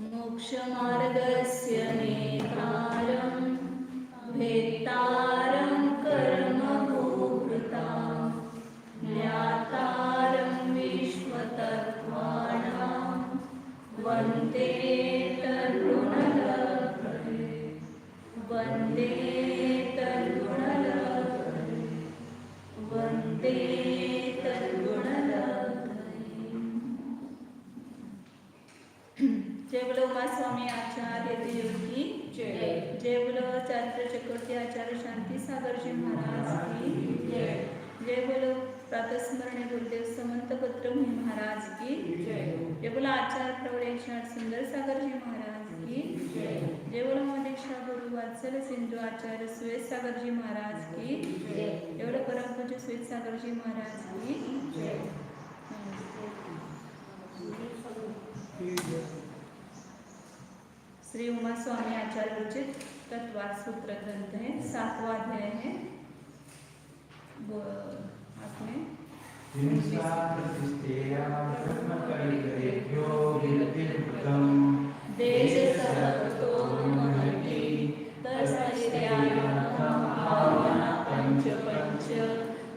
मोक्षमार्गस्य नेतारं भेत्तारं कर्मभूभृतां ज्ञातारं विश्वतत्त्वानां वन्दे तद्गुणलहरे वन्दे तद्गुणलहरे वन्दे तद्गुणलहरे। जय बोलो उमा स्वामी आचार्य देव की जय। जय बोलो चारित्र चक्रवर्ती आचार्य शांति सागर जी महाराज की जय। जय बोलो प्रातस्मरणीय गुरुदेव समंत पत्र महाराज की जय। जय बोलो आचार्य प्रवर एकनाथ सुंदर सागर जी महाराज की जय। जय बोलो मनीषा गुरु वात्सल सिंधु आचार्य सुरेश सागर जी महाराज की जय। जय बोलो परम पूज्य सुरेश सागर जी महाराज की जय। श्री उमा स्वामी आचार्य रचित तत्वार्थ सूत्र ग्रंथ है, 7वां अध्याय है। आपने देश सर्वतो महति तस्मैर्यायाभावना पंच पंच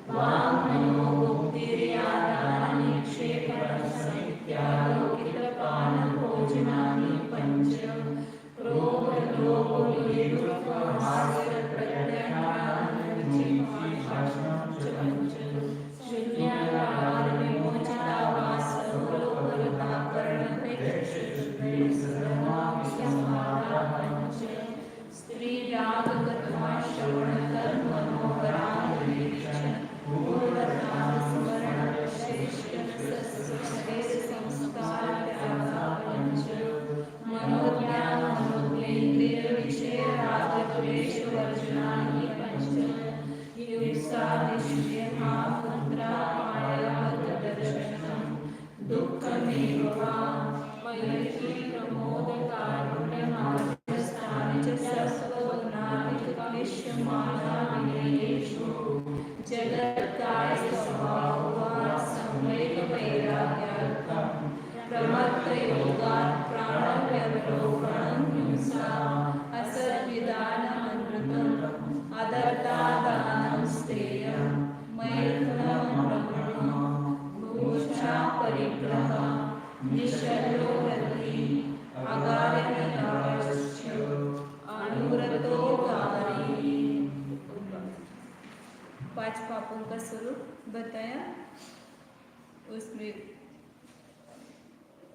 वामनो मुक्तिर्यादानि क्षेपणं समित्यालोकितपान भोजनानि पंच स्त्री राग कथा श्रवण कर्म मनोहरान निरीक्षण पूर्वनाम स्मरण श्रेष्ठ शरीर संस्कार त्यागा पंच मनोज्ञान मनोज्ञेन्द्रिय विषय राग द्वेष वर्जनानि पंच हिंसा निश्चय मुद्रा माया दर्शनम दुःखमेव वा मयि प्रमोद कारुण्य मार्गस्थानि च सत्वगुणाधिक क्लिश्यमाना विनयेषु जगत्काय स्वभाव वा संवेग वैराग्यार्थं प्रमत्तयोगात् प्राणव्यवरोहणं हिंसा असद्विदानमनृतम् अदत्तादानं स्त्रियं मैथुनमप्रगृह्ण भूषा परिग्रह निशल्यो रति अगारिणश्च अनुरतो गारी। 5 पापों का स्वरूप बताया उसमें,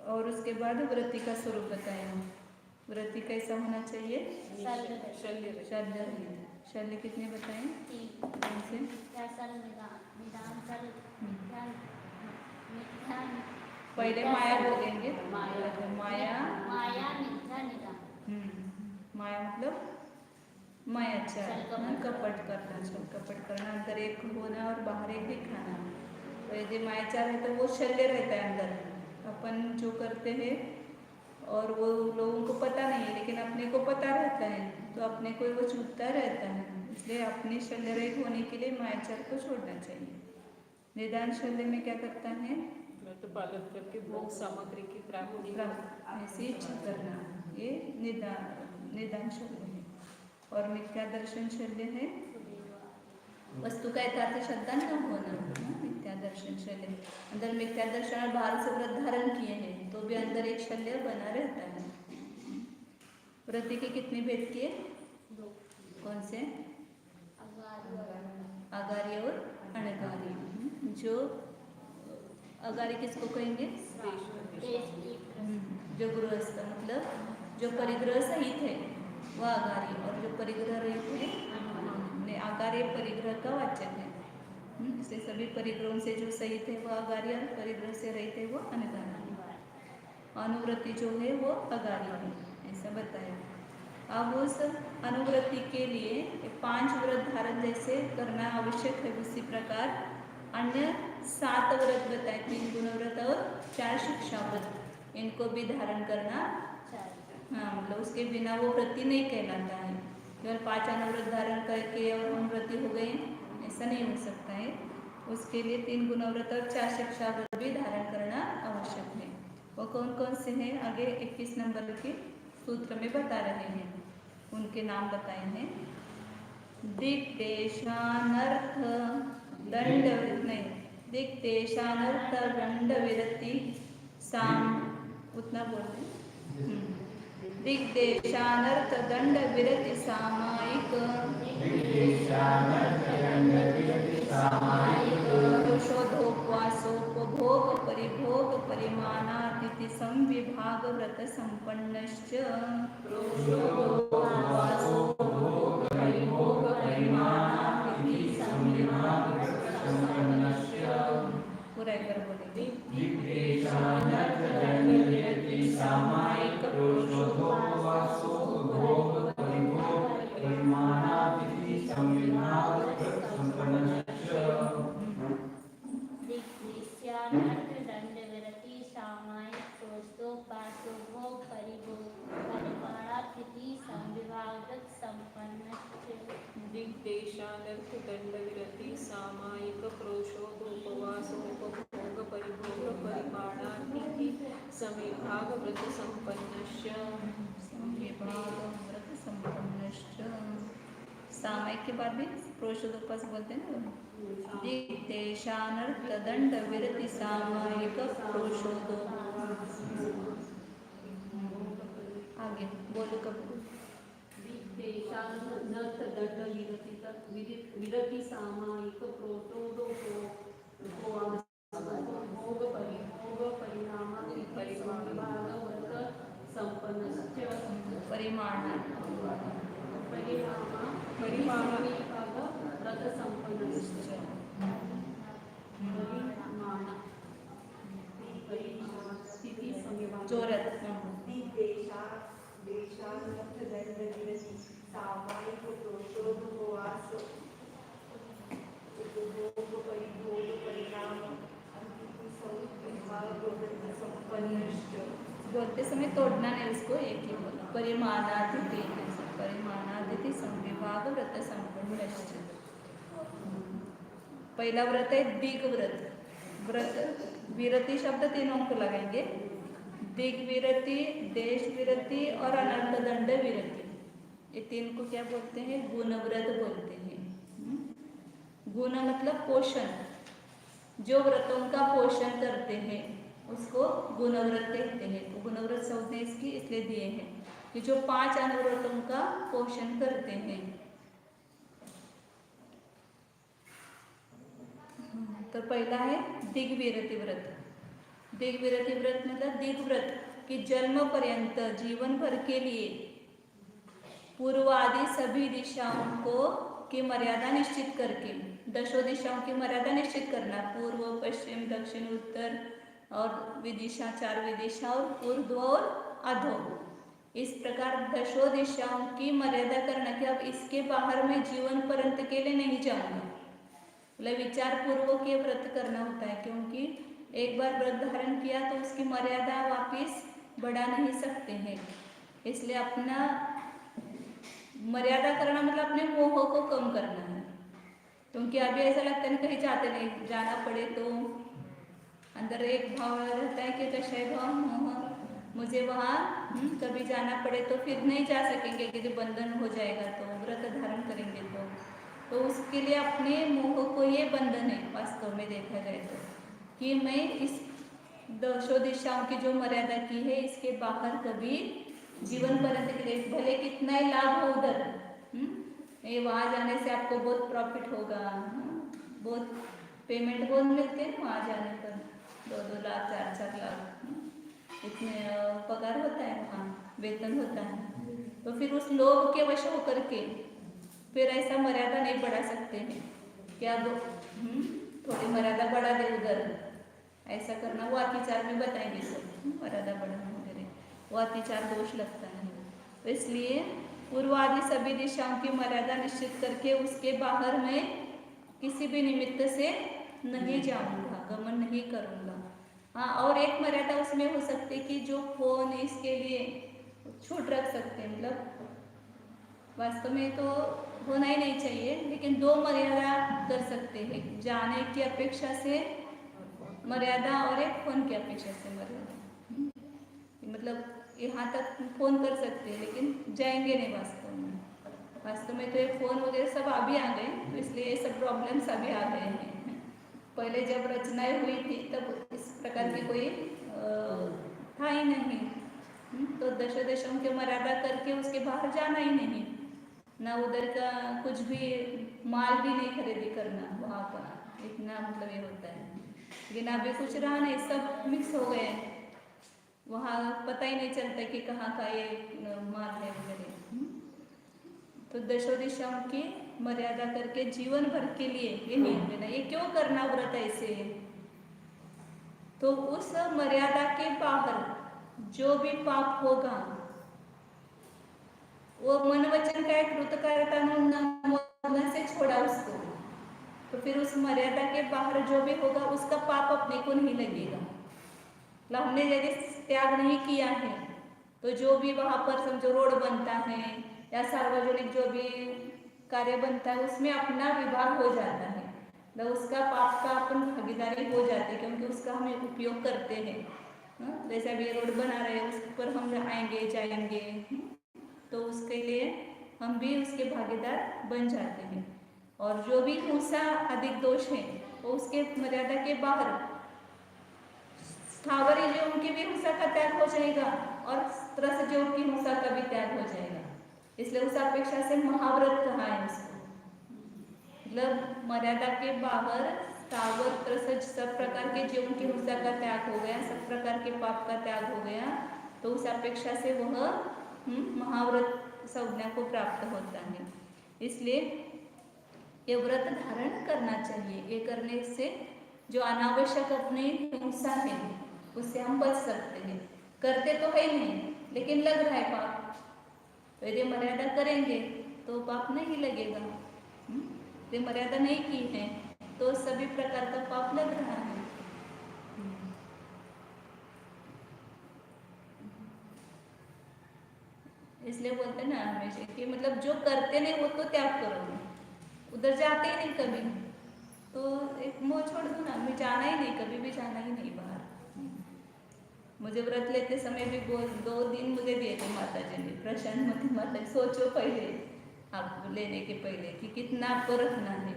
और उसके बाद व्रति का स्वरूप बताया। व्रति कैसा होना चाहिए? शल्य। शल्य कितने बताए? 3। कौन से? पहले माया बोलेंगे। माया माया माया मतलब मायाचार, कपट करना, कपट करना, अंदर एक होना और बाहर एक दिखाना। तो यदि मायाचार है तो वो शल्य रहता है अंदर, अपन जो करते हैं और वो लोगों को पता नहीं है, लेकिन अपने को पता रहता है, तो अपने को वो छूटता रहता है। इसलिए अपने शल्य रहित होने के लिए मायाचार को छोड़ना चाहिए। निदान शल्य में क्या करता है? तो पालन करके भोग सामग्री की प्राप्ति ऐसी इच्छा करना, ये निदान शल्य है। और मिथ्या दर्शन शल्य है वस्तु का यथार्थ श्रद्धा न होना, मिथ्या दर्शन शल्य। अंदर मिथ्या दर्शन और बाहर से व्रत धारण किए हैं तो भी अंदर एक शल्य बना रहता है। व्रति के कितने भेद किए? 2। कौन से? अगारी और अनगारी। जो अगारी किसको कहेंगे? जो गृहस्थ, मतलब जो परिग्रह सहित है वह अगारी, और जो परिग्रह रहित है अगारी परिग्रह का वाचक है। इसलिए सभी परिग्रहों से जो सहित है वो अगारी, और परिग्रह से रहित है वो अनगारी। अनुव्रति जो है वो अगारी है, ऐसा बताया। अब उस अनुव्रति के लिए 5 व्रत धारण जैसे करना आवश्यक है, उसी प्रकार अन्य 7 व्रत बताए, 3 गुणव्रत और 4 शिक्षा व्रत, इनको भी धारण करना। हाँ, मतलब उसके बिना वो व्रति नहीं कहलाता है। केवल 5 अनुव्रत धारण करके और हम व्रति हो गए, ऐसा नहीं हो सकता है। उसके लिए 3 गुणव्रत और 4 शिक्षा व्रत भी धारण करना आवश्यक है। वो कौन कौन से हैं आगे 21 नंबर के सूत्र में बता रहे हैं, उनके नाम बताए हैं। दिक्देशानर्थ दंड नहीं, दिक्देशानर्थ दंड विरति साम, उतना बोलते हैं। दिग्देशानर्थ दंड विरति सामायिक पुरुषोधोपवासोपभोग परिभोग परिमाणातिथि संविभाग व्रत संपन्नश्च पूरा एक बार बोलेंगे। सामायिक दंड विरति सामायिक प्रोषोपासोभोग परिभोग परिमाणातिथि संविभाग संपन्नश्च। दिग्देशानर्थ दंड विरति सामायिक प्रोषोदोपवासोपभोग परिभोग परिमाणातिथि संविभाग व्रत संपन्नश्च। सामायिक के बाद भी प्रोषोदोपवास बोलते हैं ना। दिग्देशानर्थ दंड विरति सामायिक प्रोषोदोपवास। आगे बोलो कब। दिग्देशानर्थ दंड विरति सामायिक प्रोषोदोपवासोपभोग परिभोग परिमाणातिथि संविभाग व्रत संपन्नश्च। व्रत संपन्नश्च। जोरत देशानर्थ दंड विरति सामायिक प्रोषोदोपवास उपभोग परिभोग परिणाम अतिथि संविभाग व्रत संपन्नश्च। बोलते समय तोड़ना नहीं उसको, एक ही बोला। परिमाणातिथि परिमाणातिथि संविभाग व्रत संपन्नश्च। पहला व्रत है दिग व्रत। व्रत विरति शब्द तीनों को लगाएंगे। दिग विरति, देश विरति और अनर्थ दंड विरति, ये तीन को क्या बोलते हैं? गुण व्रत बोलते हैं। गुण मतलब पोषण, जो व्रतों का पोषण करते हैं उसको गुणव्रत कहते हैं। तो गुणव्रत शब्द इसकी इसलिए दिए हैं कि जो 5 अनुव्रतों का पोषण करते हैं। तो पहला है दिग्विरति व्रत। दिग्विरति व्रत मतलब दिग व्रत कि जन्म पर्यंत जीवन भर के लिए पूर्व आदि सभी दिशाओं को की मर्यादा निश्चित करके, 10 दिशाओं की मर्यादा निश्चित करना, पूर्व पश्चिम दक्षिण उत्तर और विदिशा, 4 विदिशा और पूर्व और अधो, इस प्रकार 10 दिशाओं की मर्यादा करना कि अब इसके बाहर में जीवन पर्यंत के लिए नहीं जाऊंगा। मतलब विचार पूर्वक ये व्रत करना होता है, क्योंकि एक बार व्रत धारण किया तो उसकी मर्यादा वापिस बढ़ा नहीं सकते हैं। इसलिए अपना मर्यादा करना मतलब अपने मोह को कम करना है। क्योंकि अभी ऐसा लगता है कहीं जाते नहीं, जाना पड़े तो अंदर एक भाव रहता है कि कषय भाव मोह, मुझे वहाँ कभी जाना पड़े तो फिर नहीं जा सकेंगे कि बंधन हो जाएगा, तो व्रत धारण करेंगे तो उसके लिए अपने मोह को ये बंधन है वास्तव में देखा जाए तो, कि मैं इस 10 दिशाओं की जो मर्यादा की है इसके बाहर कभी जीवन पर्यंत के लिए, भले कितना ही लाभ हो उधर, ये वहाँ जाने से आपको बहुत प्रॉफिट होगा, बहुत पेमेंट बहुत मिलते हैं वहाँ जाने पर, 2-2 लाख 4-4 लाख इतने पगार होता है, वहाँ वेतन होता है। तो फिर उस लोभ के वश होकर के फिर ऐसा मर्यादा नहीं बढ़ा सकते हैं कि अब थोड़ी मर्यादा बढ़ा दे उधर, ऐसा करना वो अतिचार में बताएंगे सब, मर्यादा बढ़ाना वगैरह वो अतिचार दोष लगता है। तो इसलिए पूर्व आदि सभी दिशाओं की मर्यादा निश्चित करके उसके बाहर मैं किसी भी निमित्त से नहीं जाऊंगा, गमन नहीं करूंगा। हाँ, और एक मर्यादा उसमें हो सकती है कि जो फोन इसके लिए छूट रख सकते हैं, मतलब वास्तव में तो होना ही नहीं चाहिए, लेकिन 2 मर्यादा कर सकते हैं, जाने की अपेक्षा से मर्यादा और एक फोन की अपेक्षा से मर्यादा। यहाँ तक फ़ोन कर सकते हैं लेकिन जाएंगे नहीं वास्तव में। वास्तव में तो ये फ़ोन वगैरह सब अभी आ गए, तो इसलिए ये सब प्रॉब्लम्स अभी आ गए हैं। पहले जब रचनाएं हुई थी तब इस प्रकार की कोई था ही नहीं। तो दशों की मर्यादा करके उसके बाहर जाना ही नहीं, ना उधर का कुछ भी माल भी नहीं खरीदी करना वहाँ का, इतना मतलब ये होता है। लेकिन अभी कुछ रहा नहीं, सब मिक्स हो गए, वहाँ पता ही नहीं चलता कि कहाँ का ये माल है वगैरह। तो दशों दिशाओं की मर्यादा करके जीवन भर के लिए ये नियम लेना। ये क्यों करना व्रत ऐसे? तो उस मर्यादा के बाहर जो भी पाप होगा वो मन वचन का एक कृतकार्यता से छोड़ा उसको, तो फिर उस मर्यादा के बाहर जो भी होगा उसका पाप अपने को नहीं लगेगा। मतलब हमने यदि त्याग नहीं किया है तो जो भी वहाँ पर समझो रोड बनता है या सार्वजनिक जो भी कार्य बनता है उसमें अपना विभाग हो जाता है, मतलब उसका पाप का अपन भागीदारी हो जाते हैं, क्योंकि उसका हम उपयोग करते हैं। जैसे अभी रोड बना रहे हैं, उस पर हम आएंगे जाएंगे, तो उसके लिए हम भी उसके भागीदार बन जाते हैं। और जो भी हिंसा अधिक दोष है वो उसके मर्यादा के बाहर स्थावरी जीवों की भी हिंसा का त्याग हो जाएगा और त्रस जीवों की हिंसा का भी त्याग हो जाएगा। इसलिए उस अपेक्षा से महाव्रत कहा है उसको। मतलब मर्यादा के बाहर स्थावर त्रस सब प्रकार के जीवों की हिंसा का त्याग हो गया, सब प्रकार के पाप का त्याग हो गया, तो उस अपेक्षा से वह महाव्रत संज्ञा को प्राप्त होता है। इसलिए ये व्रत धारण करना चाहिए। ये करने से जो अनावश्यक अपनी हिंसा है उससे हम बच सकते हैं। करते तो है नहीं लेकिन लग रहा है पाप, तो यदि मर्यादा करेंगे तो पाप नहीं लगेगा। यदि मर्यादा नहीं की है तो सभी प्रकार का पाप लग रहा है। इसलिए बोलते हैं ना हमेशा कि मतलब जो करते नहीं वो तो त्याग करो, उधर जाते ही नहीं कभी, तो एक मोह छोड़ दो ना, मैं जाना ही नहीं, कभी भी जाना ही नहीं बाहर। मुझे व्रत लेते समय भी 2 दिन मुझे दिए थे माता जी ने, प्रशांत माता जी। सोचो पहले आप लेने के पहले कि कितना आपको रखना है।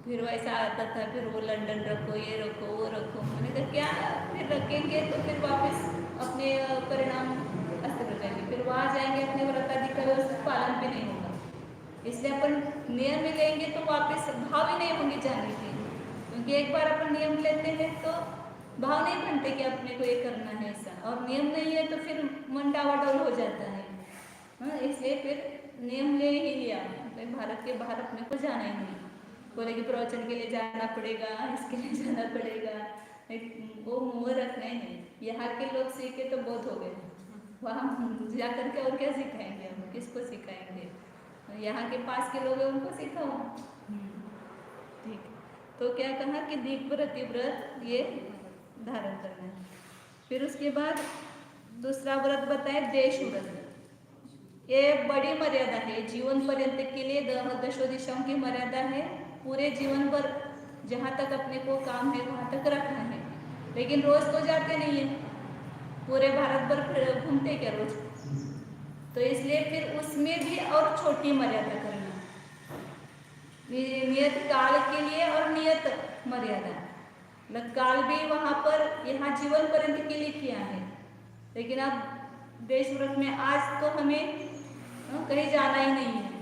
फिर वैसा आता था, फिर वो लंदन रखो, ये रखो, वो रखो। मैंने कहा क्या फिर रखेंगे तो फिर वापस अपने परिणाम अस्तित्व जाएंगे, फिर वहाँ जाएंगे अपने व्रतादि का उसका पालन भी नहीं होगा। इसलिए अपन नियम में लेंगे तो वापस भाव ही नहीं होंगे जाने के, क्योंकि एक बार अपन नियम लेते हैं तो भाव नहीं बनते कि अपने को ये करना है ऐसा, और नियम नहीं है तो फिर मन डावाडोल हो जाता है। इसलिए फिर नियम ले ही लिया, भारत के बाहर अपने को जाना ही नहीं। बोले कि प्रवचन के लिए जाना पड़ेगा, इसके लिए जाना पड़ेगा, वो मुँह रखना ही नहीं। यहाँ के लोग सीखे तो बहुत हो गए, वहाँ जा करके और क्या सिखाएंगे हम, किसको सिखाएंगे? यहाँ के पास के लोग हैं उनको सिखाओ। ठीक, तो क्या कहा कि दीप व्रत ये धारण करना है। फिर उसके बाद दूसरा व्रत बताए देश व्रत। ये बड़ी मर्यादा है, जीवन पर्यंत के लिए दशों दिशाओं की मर्यादा है। पूरे जीवन भर जहाँ तक अपने को काम है वहाँ तक रखना है, लेकिन रोज तो जाते नहीं है, पूरे भारत भर घूमते क्या रोज? तो इसलिए फिर उसमें भी और छोटी मर्यादा करना, नियत काल के लिए और नियत मर्यादा। मतलब काल भी वहाँ पर यहाँ जीवन पर्यंत के लिए किया है, लेकिन अब देश व्रत में आज तो हमें कहीं जाना ही नहीं है,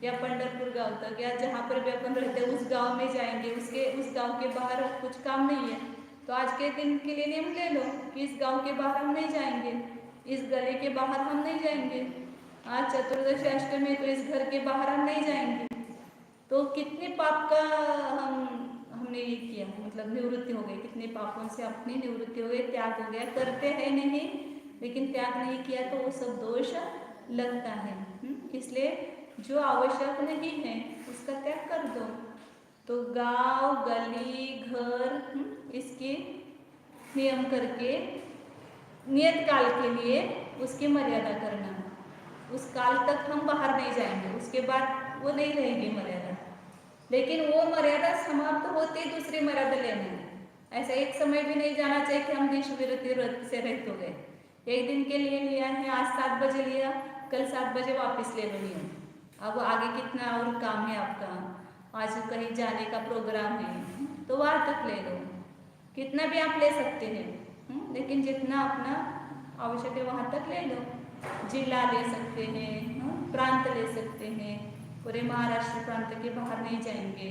या पंढरपुर गांव तक या जहाँ पर भी अपन रहते हैं उस गांव में जाएंगे, उस गांव के बाहर कुछ काम नहीं है तो आज के दिन के लिए नियम ले लो कि इस गांव के बाहर हम नहीं जाएंगे, इस गली के बाहर हम नहीं जाएंगे, आज चतुर्दशी अष्टमी है तो इस घर के बाहर हम नहीं जाएंगे। तो कितने पाप का हमने ये किया, मतलब निवृत्ति हो गई, कितने पापों से अपनी निवृत्ति हो गई, त्याग हो गया। करते हैं नहीं लेकिन त्याग नहीं किया तो वो सब दोष लगता है। इसलिए जो आवश्यक नहीं है उसका त्याग कर दो। तो गांव गली घर इसके नियम करके नियत काल के लिए उसकी मर्यादा करना, उस काल तक हम बाहर नहीं जाएंगे, उसके बाद वो नहीं रहेगी मर्यादा। लेकिन वो मर्यादा समाप्त होते ही दूसरी मर्यादा लेना है। ऐसा एक समय भी नहीं जाना चाहिए कि हम देश विरति से रहित हो गए, एक दिन के लिए लिया है, आज 7 बजे लिया, कल 7 बजे वापस ले लो नियम। अब आगे कितना और काम है आपका, आज कहीं जाने का प्रोग्राम है तो वहाँ तक ले लो, कितना भी आप ले सकते हैं, लेकिन जितना अपना आवश्यक है वहाँ तक ले लो। जिला ले सकते हैं, प्रांत ले सकते हैं, पूरे महाराष्ट्र प्रांत के बाहर नहीं जाएंगे,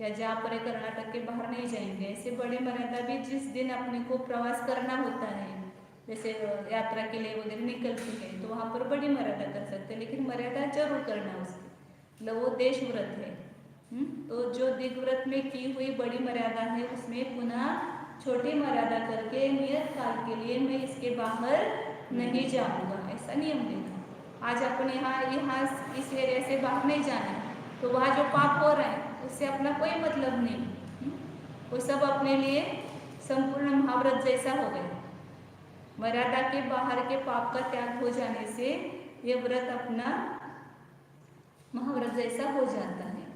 या जहाँ पर कर्नाटक के बाहर नहीं जाएंगे। ऐसे बड़ी मर्यादा भी जिस दिन अपने को प्रवास करना होता है, जैसे यात्रा के लिए वगैरह निकलते हैं तो वहाँ पर बड़ी मर्यादा कर सकते हैं, लेकिन मर्यादा जरूर करना उसकी, मतलब वो देश व्रत है। तो जो दिग्व्रत में की हुई बड़ी मर्यादा है उसमें पुनः छोटी मर्यादा करके नियत काल के लिए मैं इसके बाहर नहीं जाऊंगा, ऐसा नियम लेना। आज अपने यहाँ इस एरिया से बाहर नहीं जाना, तो वहाँ जो पाप हो रहा है उससे अपना कोई मतलब नहीं, वो सब अपने लिए संपूर्ण महाव्रत जैसा हो गया। मर्यादा के बाहर के पाप का त्याग हो जाने से ये व्रत अपना महाव्रत जैसा हो जाता है,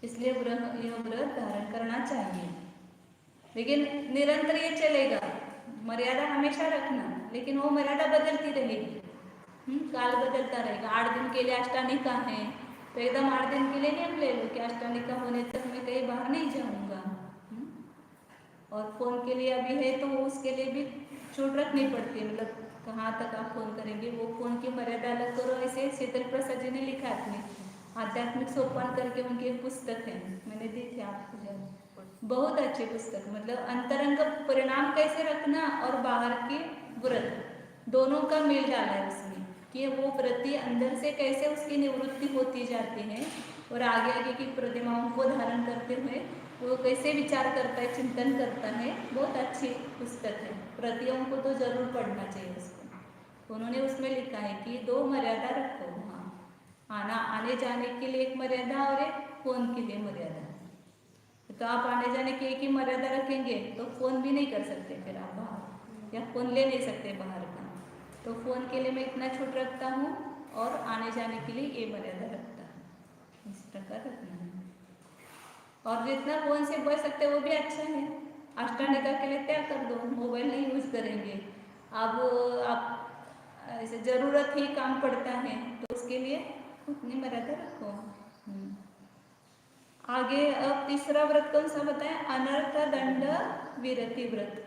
इसलिए यह व्रत धारण करना चाहिए। लेकिन निरंतर ये चलेगा, मर्यादा हमेशा रखना, लेकिन वो मर्यादा बदलती रहेगी, काल बदलता रहेगा। 8 दिन के लिए अष्टानिका है तो एकदम 8 दिन के लिए नियम ले लो कि अष्टानिका होने तक मैं कहीं बाहर नहीं जाऊंगा। और फोन के लिए अभी है तो उसके लिए भी छूट रखनी पड़ती है, मतलब कहाँ तक आप फोन करेंगे, वो फोन की मर्यादा अलग करो। ऐसे शीतल प्रसाद जी ने लिखा है अपने आध्यात्मिक सोपान करके, उनकी एक पुस्तक है, मैंने दी थी आपको, बहुत अच्छी पुस्तक। मतलब अंतरंग परिणाम कैसे रखना और बाहर के व्रत दोनों का मेल डाला है उसमें, कि वो व्रती अंदर से कैसे उसकी निवृत्ति होती जाती है और आगे आगे की प्रतिमाओं को धारण करते हुए वो कैसे विचार करता है, चिंतन करता है। बहुत अच्छी पुस्तक है, प्रतियों को तो जरूर पढ़ना चाहिए उसको। उन्होंने उसमें लिखा है कि 2 मर्यादा रखो, आने जाने के लिए एक मर्यादा और एक फोन के लिए मर्यादा। तो आप आने जाने की एक ही मर्यादा रखेंगे तो फोन भी नहीं कर सकते फिर आप बाहर, या फोन ले नहीं सकते बाहर का। तो फोन के लिए मैं इतना छूट रखता हूँ और आने जाने के लिए ये मर्यादा रखता हूँ, इस प्रकार रखना है। और जितना फोन से बच सकते वो भी अच्छा है। अष्टानिका के लिए त्याग कर दो, मोबाइल नहीं यूज करेंगे। अब आप ऐसे जरूरत ही काम पड़ता है तो उसके लिए उतनी मर्यादा रखो। आगे अब तीसरा व्रत कौन सा बताएं, अनर्थ दंड विरति व्रत।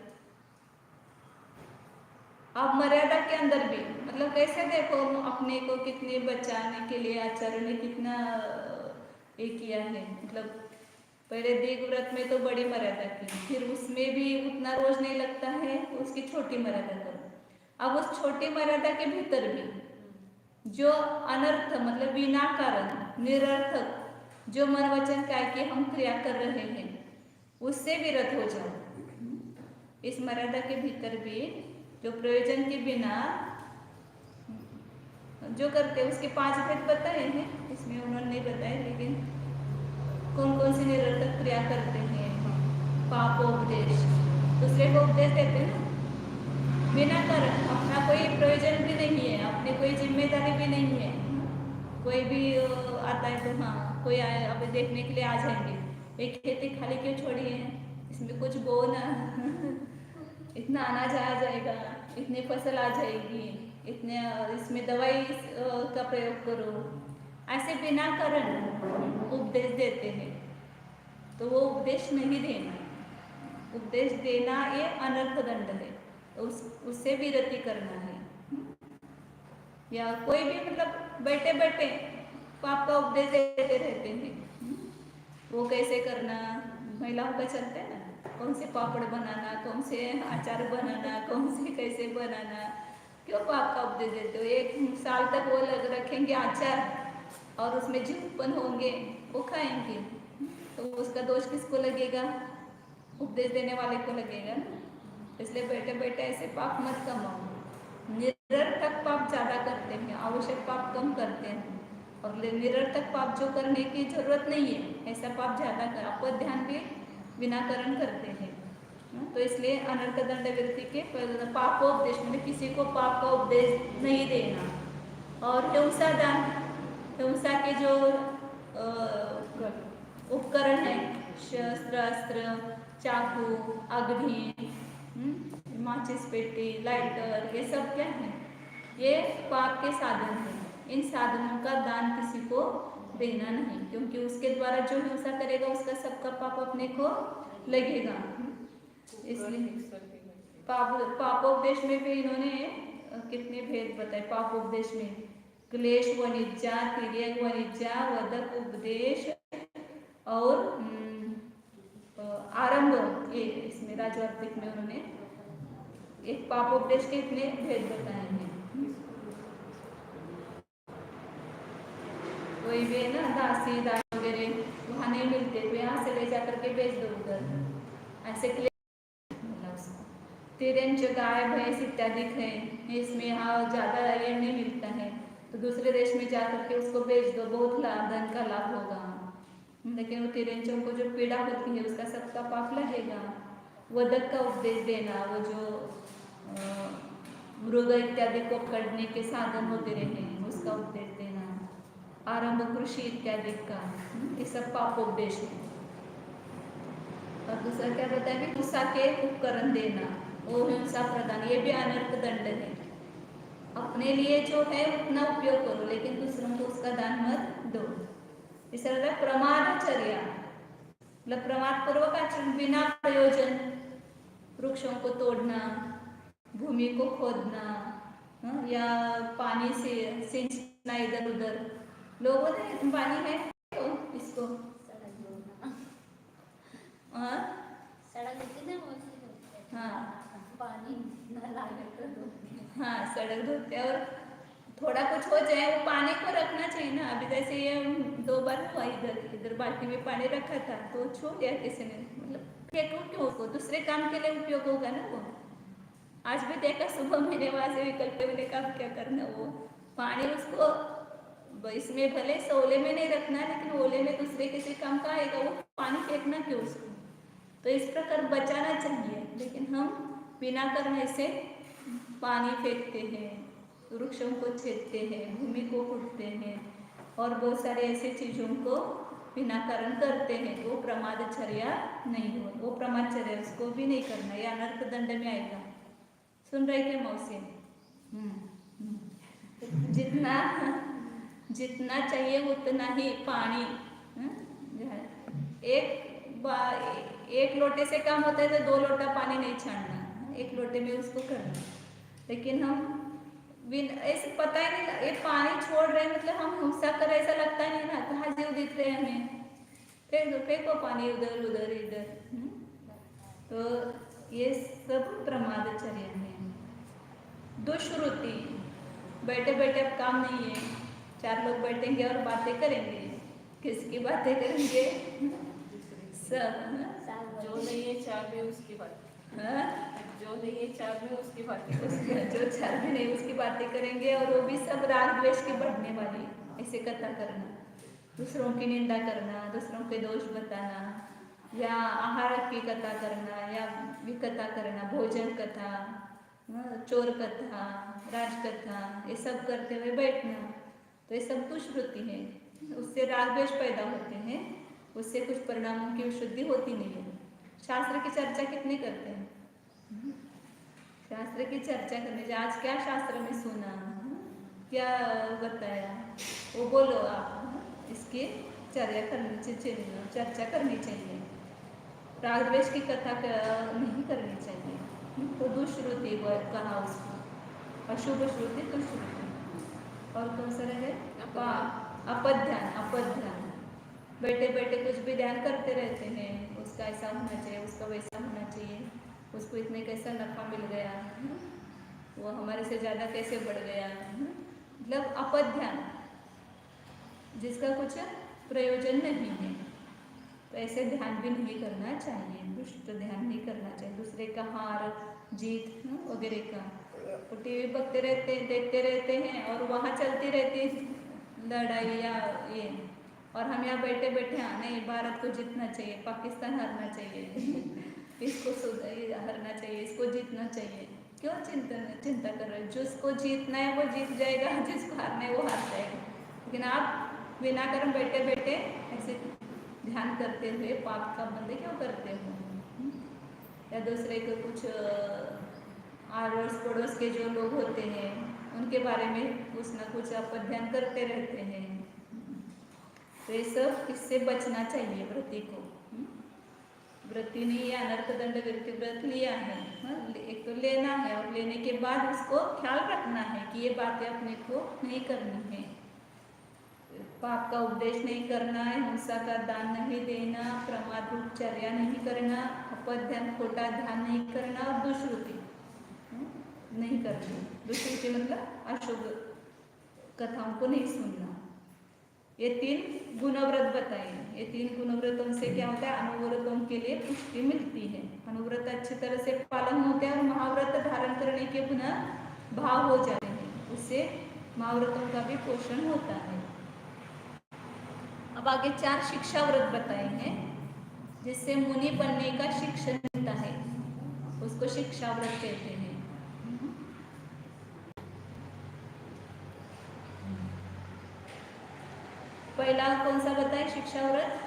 अब मर्यादा के अंदर भी, मतलब कैसे देखो अपने को कितने बचाने के लिए आचार्य ने कितना ये किया है। मतलब पहले दिग व्रत में तो बड़ी मर्यादा की, फिर उसमें भी उतना रोज नहीं लगता है तो उसकी छोटी मर्यादा करो। अब उस छोटी मर्यादा के भीतर भी जो अनर्थ मतलब बिना कारण निरर्थक जो मन वचन काय कि हम क्रिया कर रहे हैं उससे विरत हो जाओ। इस मर्यादा के भीतर भी जो प्रयोजन के बिना जो करते हैं उसके 5 भेद बताए हैं, इसमें उन्होंने नहीं बताए, लेकिन कौन कौन सी निरर्थक क्रिया करते हैं। पापोपदेश, दूसरे को उपदेश देते हैं ना बिना कारण, अपना कोई प्रयोजन भी नहीं है, अपनी कोई जिम्मेदारी भी नहीं है। कोई भी आता है तो हाँ कोई आए अब देखने के लिए आ जाएंगे, एक खेती खाली क्यों छोड़ी है, इसमें कुछ बो ना इतना अनाज आ जाएगा, इतनी फसल आ जाएगी, इतने इसमें दवाई का प्रयोग करो, ऐसे बिना कारण उपदेश देते हैं। तो वो उपदेश नहीं देना, उपदेश देना ये अनर्थ दंड है, तो उससे विरति करना है। या कोई भी मतलब बैठे बैठे पाप का उपदेश देते रहते हैं, वो कैसे करना, महिलाओं का चलता है ना, कौन से पापड़ बनाना, कौन से अचार बनाना, कौन से कैसे बनाना, क्यों पाप का उपदेश देते हो। 1 साल तक वो लग रखेंगे अचार और उसमें जीव उत्पन्न होंगे, वो खाएंगे, तो उसका दोष किसको लगेगा, उपदेश देने वाले को लगेगा ना। इसलिए बैठे बैठे ऐसे पाप मत कमाओ। निरर्थक पाप ज़्यादा करते हैं, आवश्यक पाप कम करते हैं, और निरर्थक पाप जो करने की जरूरत नहीं है ऐसा पाप ज़्यादा कर आप ध्यान भी बिना कारण करते हैं। तो इसलिए अनर्थ दंड विरति के पापोपदेश में किसी को पाप का उपदेश नहीं देना। और हिंसा दान, हिंसा के जो उपकरण है, शस्त्र अस्त्र चाकू अग्नि माचिस पेटी, लाइटर, ये सब क्या है? ये पाप के साधन हैं। इन साधनों का दान किसी को देना नहीं, क्योंकि उसके द्वारा जो हिंसा करेगा उसका सबका पाप अपने को लगेगा। इसलिए पापोपदेश में भी इन्होंने कितने भेद बताए। पापोपदेश में क्लेश वनिज्जा, तिर्यक वनिज्जा, वदक उपदेश और आरंभ, ये इसमें राजवार्तिक में उन्होंने एक पापोपदेश के इतने भेद बताए हैं। कोई भी है ना, दासी दास वगैरह वहाँ नहीं मिलते तो यहाँ से ले जाकर के बेच दो उधर, ऐसे तिरंज, गाय भैंस इत्यादि है, इसमें यहाँ ज़्यादा ये नहीं मिलता है तो दूसरे देश में जाकर के उसको बेच दो, बहुत लाभ, धन का लाभ होगा। लेकिन वो तिरंजों को जो पीड़ा होती है उसका सबका पाप लगेगा। वदक का उपदेश देना, वो जो मृग इत्यादि को पकड़ने के साधन होते रहे उसका उपदेश देना, आरंभ कृषि इत्यादि का, ये सब पापोपदेश है। और दूसरा क्या बताया कि हिंसा के उपकरण देना, वो हिंसा प्रदान, ये भी अनर्थ दंड है। अपने लिए जो है उतना उपयोग करो लेकिन दूसरों को उसका दान मत दो। तीसरा प्रमादचर्या, मतलब प्रमाद पूर्वक आचरण, बिना प्रयोजन वृक्षों को तोड़ना, भूमि को खोदना, या पानी से सिंचना इधर उधर। लोगों ने पानी है तो इसको सड़क हाँ पानी न लागे तो हाँ सड़क धोते हैं, और थोड़ा कुछ हो जाए वो पानी को रखना चाहिए ना। अभी जैसे ये 2 बार हुआ, इधर बाल्टी में पानी रखा था तो छोड़ दिया किसी ने, मतलब फेंको क्यों उसको, दूसरे काम के लिए उपयोग होगा ना वो। आज भी देखा सुबह मैंने वहाँ से निकलते हुए देखा क्या करना, वो पानी उसको इसमें भले सोले में नहीं रखना लेकिन ओले में दूसरे किसी काम का आएगा, वो पानी फेंकना क्यों उसको। तो इस प्रकार बचाना चाहिए, लेकिन हम बिना करने से पानी फेंकते हैं, वृक्षों को छेदते हैं, भूमि को कूटते हैं और बहुत सारे ऐसे चीज़ों को बिना कारण करते हैं। तो वो प्रमादचर्या नहीं हो, वो प्रमादचर्या उसको भी नहीं करना, ये अनर्थ दंड में आएगा। सुन रहे क्या मौसी? जितना चाहिए उतना ही पानी, एक लोटे से काम होता है तो 2 लोटा पानी नहीं छानना, 1 लोटे में उसको करना। लेकिन हम ऐसे पता ही नहीं, ये पानी छोड़ रहे हैं मतलब हम हिंसा कर, ऐसा लगता ही नहीं ना, कहाँ जीव दिख रहे हैं हमें, फेंको पानी उधर उधर इधर। तो ये सब प्रमादचर्या है। दुष्श्रुति, बैठे बैठे अब काम नहीं है, 4 लोग बैठेंगे और बातें करेंगे, किसकी बातें करेंगे? सब जो नहीं है 4 में उसकी बात, जो नहीं है 4 में उसकी बातें, जो 4 में नहीं उसकी बातें करेंगे, और वो भी सब राग द्वेष की बढ़ने वाली, ऐसे कथा करना, दूसरों की निंदा करना, दूसरों के दोष बताना, या आहार की कथा करना, या विकथा करना, भोजन कथा, चोर कथा, राजकथा, ये सब करते हुए बैठना, तो ये सब दुष्वृत्ति है। उससे राग द्वेष पैदा होते हैं, उससे कुछ परिणामों की शुद्धि होती नहीं है। शास्त्र की चर्चा कितने करते हैं? शास्त्र की चर्चा करने, आज क्या शास्त्र में सुना, क्या बताया, वो बोलो आप, इसकी चर्चा करनी चाहिए। राग द्वेष की कथा नहीं करनी चाहिए। तो दुष्श्रुति कहा उसको, अशुभ श्रुति दुष्श्रुति। और कौन सा रहे? अपध्यान, बैठे बैठे कुछ भी ध्यान करते रहते हैं, उसका ऐसा होना चाहिए, उसका वैसा होना चाहिए, उसको इतने कैसा नफा मिल गया, वो हमारे से ज़्यादा कैसे बढ़ गया, मतलब अपध्यान, जिसका कुछ प्रयोजन नहीं है। तो ऐसे ध्यान भी नहीं करना चाहिए, दुष्ट ध्यान नहीं करना चाहिए, दूसरे का हार जीत वगैरह का। तो टीवी देखते रहते हैं और वहाँ चलती रहती लड़ाई या ये, और हम यहाँ बैठे बैठे नहीं, भारत को जीतना चाहिए, पाकिस्तान हारना चाहिए, इसको हारना चाहिए, इसको जीतना चाहिए। क्यों चिंता कर रहे हैं? जिसको जीतना है वो जीत जाएगा, जिसको हारना है वो हार जाएगा। लेकिन आप बिना कर्म बैठे बैठे ऐसे ध्यान करते हुए पाप का बंदे क्यों करते हो? या दूसरे को कुछ आड़ोस पड़ोस के जो लोग होते हैं उनके बारे में कुछ ना कुछ आप अध्ययन करते रहते हैं। तो ये सब इससे बचना चाहिए व्रती को। व्रती ने ये अनर्थ दंड व्यक्ति व्रत लिया है, एक तो लेना है और लेने के बाद उसको ख्याल रखना है कि ये बातें अपने को नहीं करनी है। पाप का उपदेश नहीं करना है, हिंसा का दान नहीं देना, प्रमाद रूप चर्या नहीं करना, अपध्यान खोटा ध्यान नहीं करना और दुष्कृति नहीं करनी। दुष्कृति मतलब अशुभ कथाओं को नहीं सुनना। ये 3 गुणव्रत बताए। ये 3 गुणव्रतों से क्या होता है, अनुव्रतों के लिए पुष्टि मिलती है। अनुव्रत अच्छी तरह से पालन होते हैं और महाव्रत धारण करने के पुनः भाव हो जाते हैं, उससे महाव्रतों का भी पोषण होता है। अब आगे 4 शिक्षा व्रत बताए हैं जिससे मुनि बनने का शिक्षण मिलता है, उसको शिक्षा व्रत कहते हैं। पहला कौन सा बताए शिक्षा व्रत?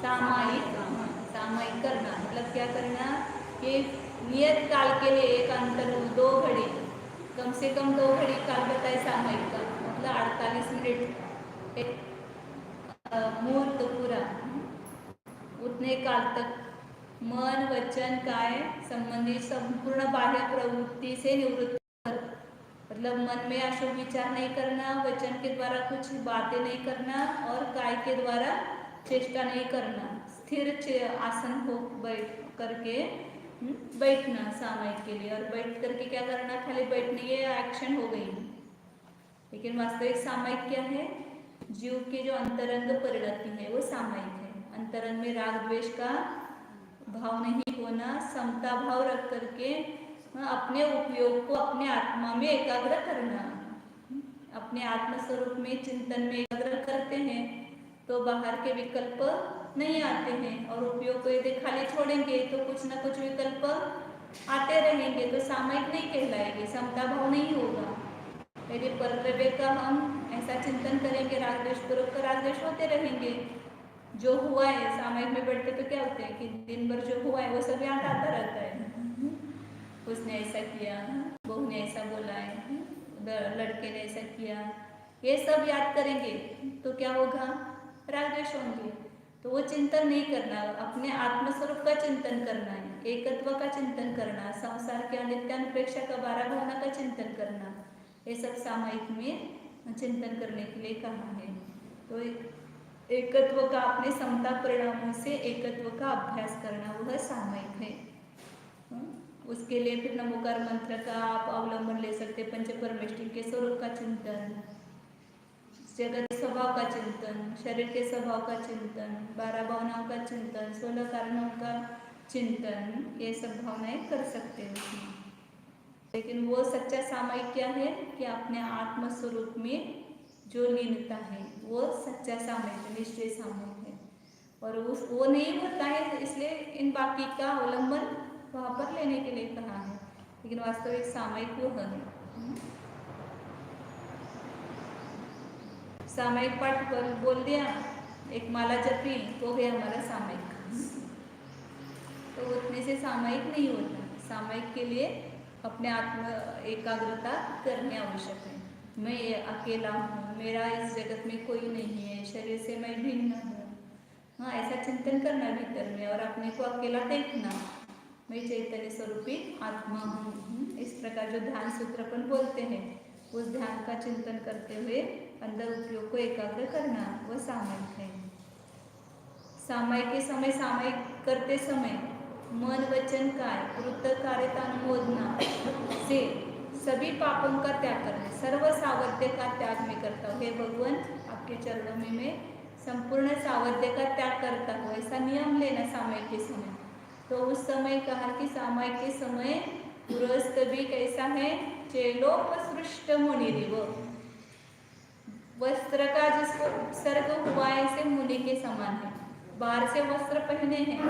सामायिक करना। मतलब क्या करना कि नियत काल के लिए एक अंतर 2 घड़ी, कम से कम 2 घड़ी काल बताए सामायिक का, मतलब 48 मिनट एक मुहूर्त पूरा, उतने काल तक मन वचन काय संबंधी संपूर्ण बाह्य प्रवृत्ति से निवृत्त, मतलब मन में अशुभ विचार नहीं करना, वचन के द्वारा कुछ बातें नहीं करना और काय के द्वारा चेष्टा नहीं करना, स्थिर आसन हो बैठ करके बैठना सामायिक के लिए। और बैठ करके क्या करना, खाली बैठने ये एक्शन हो गई, लेकिन वास्तविक सामायिक क्या है, जीव की जो अंतरंग परिणति है वो सामायिक है। अंतरंग में राग द्वेष का भाव नहीं होना, समता भाव रख करके अपने उपयोग को अपने आत्मा में एकाग्र करना। अपने आत्म स्वरूप में चिंतन में एकाग्र करते हैं तो बाहर के विकल्प नहीं आते हैं, और उपयोग को यदि खाली छोड़ेंगे तो कुछ ना कुछ विकल्प आते रहेंगे, तो सामायिक नहीं कहलाएंगे, समता भाव नहीं होगा। यदि परद्रव्य का हम ऐसा चिंतन करेंगे, राग द्वेष पूर्वक का राग द्वेष होते रहेंगे। जो हुआ है सामायिक में बैठते तो क्या होते हैं कि दिन भर जो हुआ है वो सब याद आता रहता है, उसने ऐसा किया, बहू ने ऐसा बोला है, लड़के ने ऐसा किया, ये सब याद करेंगे तो क्या होगा, राग द्वेष होंगे। तो वो चिंतन नहीं करना, अपने आत्मस्वरूप का चिंतन करना है, एकत्व का चिंतन करना, संसार के अनित्यानुप्रेक्षा का बारा भावना का चिंतन करना, ये सब सामायिक में चिंतन करने के लिए कहा है। तो एकत्व का अपने समता परिणामों से एकत्व का अभ्यास करना वह सामायिक है। उसके लिए फिर नमोकार मंत्र का आप अवलंबन ले सकते, पंच परमेष्टि के स्वरूप का चिंतन, जगत के स्वभाव का चिंतन, शरीर के स्वभाव का चिंतन, 12 भावनाओं का चिंतन, 16 कारणों का चिंतन, ये सब भावनाएं कर सकते हैं उसमें। लेकिन वो सच्चा सामायिक क्या है कि अपने आत्म स्वरूप में जो लीनता है वो सच्चा सामायिक, निश्चय सामायिक है। और वो नहीं होता है, इसलिए इन बाकी का अवलंबन वहाँ पर लेने के लिए कहा है, लेकिन वास्तविक सामायिक वो है। सामायिक पाठ बोल दिया, एक माला जपी तो गया हमारा सामायिक। तो उतने से सामायिक नहीं होता, सामायिक के लिए अपने आत्म एकाग्रता करनी आवश्यक है। मैं अकेला हूँ, मेरा इस जगत में कोई नहीं है, शरीर से मैं भिन्न हूँ, हाँ ऐसा चिंतन करना भीतर में, और अपने को अकेला देखना, मैं चैतन्य स्वरूपी आत्मा हूँ। इस प्रकार जो ध्यान सूत्र अपन बोलते हैं उस ध्यान का चिंतन करते हुए अंदर उपयोग को एकाग्र करना, वह सामायिक है। सामायिक के समय, सामायिक करते समय मन वचन काय कृत कार्यता अनुमोदना से सभी पापों का त्याग करना, सर्व सावध्य का त्याग में करता हूँ। हे भगवान, आपके चरणों में मैं संपूर्ण सावध्य का त्याग करता हूँ, ऐसा नियम लेना सामायिक के समय। तो उस समय कहा कि सामायिक के समय गृहस्थ भी कैसा है, चेलोपसृष्ट मुनिरिव, वस्त्र का जिसको सर्ग हुआ ऐसे मुनि के समान है। बाहर से वस्त्र पहने हैं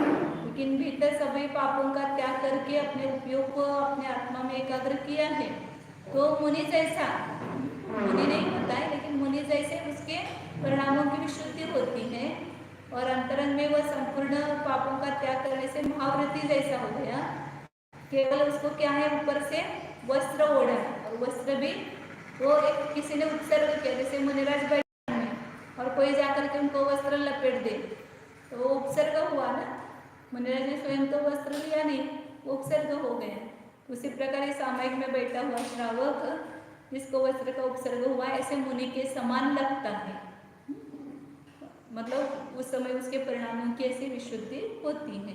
लेकिन भीतर सभी पापों का त्याग करके अपने उपयोग को अपने आत्मा में एकाग्र किया है, तो मुनि जैसा, मुनि नहीं होता है लेकिन मुनि जैसे उसके परिणामों की विशुद्धि होती है, और अंतरंग में वह संपूर्ण पापों का त्याग करने से महाव्रती जैसा हो गया। केवल उसको क्या है, ऊपर से वस्त्र ओढ़ा और वस्त्र भी वो एक किसी ने उत्सर्ग किया, जैसे मुनिराज बैठे हैं और कोई जाकर के उनको वस्त्र लपेट दे तो वो उपसर्ग हुआ ना। मुनिराज ने स्वयं तो वस्त्र लिया नहीं, वो उपसर्ग हो गया। उसी प्रकार इस सामयिक में बैठा हुआ श्रावक जिसको वस्त्र का उपसर्ग हुआ ऐसे मुनि के समान लगता है, मतलब उस समय उसके परिणामों की ऐसी विशुद्धि होती है।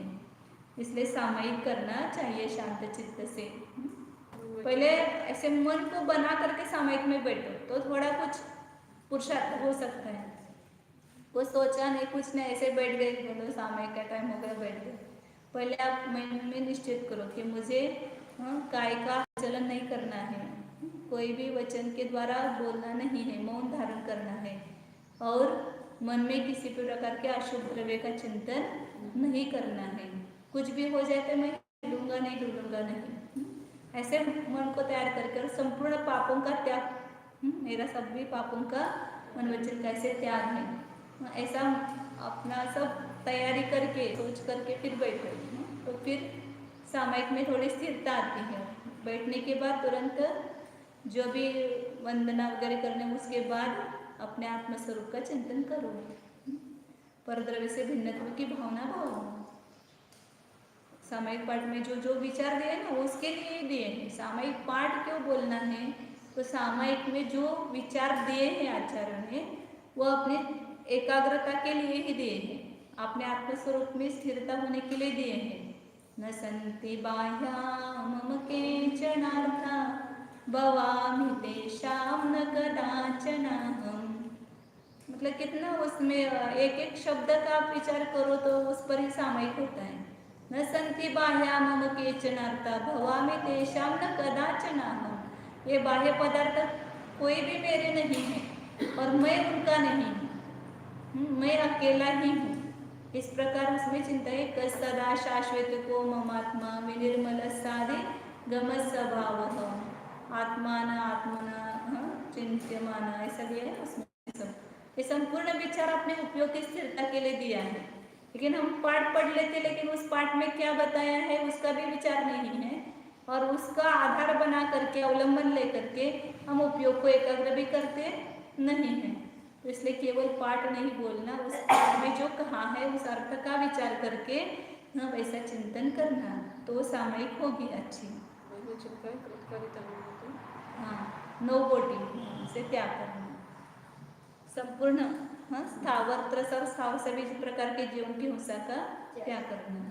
इसलिए सामयिक करना चाहिए शांत चित्त से। पहले ऐसे मन को बना करके सामयिक में बैठो तो थोड़ा कुछ पुरुषार्थ हो सकता है। वो सोचा नहीं कुछ नहीं, ऐसे बैठ गए, बोलो सामयिक का टाइम हो गया, बैठ गए। पहले आप मन में निश्चित करो कि मुझे काय का चलन नहीं करना है, कोई भी वचन के द्वारा बोलना नहीं है, मौन धारण करना है और मन में किसी भी प्रकार के अशुभ द्रव्य का चिंतन नहीं करना है। कुछ भी हो जाए तो मैं डूलूंगा नहीं, ऐसे मन को तैयार करके और संपूर्ण पापों का त्याग, मेरा सभी पापों का मन वचन का ऐसे त्याग है, ऐसा अपना सब तैयारी करके सोच करके फिर बैठो तो फिर सामयिक में थोड़ी स्थिरता आती है। बैठने के बाद तुरंत जो भी वंदना वगैरह करने उसके बाद अपने आत्मस्वरूप का चिंतन करो, परद्रव्य से भिन्नत्व की भावना भाव। सामयिक पाठ में जो जो विचार दिए ना वो उसके लिए ही दिए हैं। सामयिक पाठ क्यों बोलना है, तो सामयिक में जो विचार दिए हैं आचार्यों ने वो अपने एकाग्रता के लिए ही दिए हैं, अपने आत्मस्वरूप में स्थिरता होने के लिए दिए हैं। न संति बाह्या मम केचनार्था भवामि तेषां न कदाचनाहम्। मतलब कितना उसमें एक एक शब्द का आप विचार करो तो उस पर ही सामयिक होता है। न संति बाह्या मम केचनार्था भवामि तेषां न कदाचनाहम्। ये बाह्य पदार्थ कोई भी मेरे नहीं है और मैं उनका नहीं हूँ, मैं अकेला ही हूँ। इस प्रकार उसमें चिंता है। कस्तदा शाश्वत को ममात्मा विनिर्मल साधि गम स्वभाव आत्मान आत्मना चिंत्यमान, ऐसा दिया है उसमें। सब ये संपूर्ण विचार अपने उपयोग की स्थिरता के लिए दिया है। लेकिन हम पाठ पढ़ लेते लेकिन उस पाठ में क्या बताया है उसका भी विचार नहीं है और उसका आधार बना करके अवलंबन लेकर के हम उपयोग को एकाग्र भी करते नहीं है। तो इसलिए केवल पाठ नहीं बोलना, उस पाठ में जो कहा है उस अर्थ का विचार करके वैसा चिंतन करना तो सामयिक होगी अच्छी। हाँ, 9 कोटि से त्याग करना संपूर्ण, स्थावर त्रसर स्थावर सभी प्रकार के जीवों की हिंसा का त्याग करना।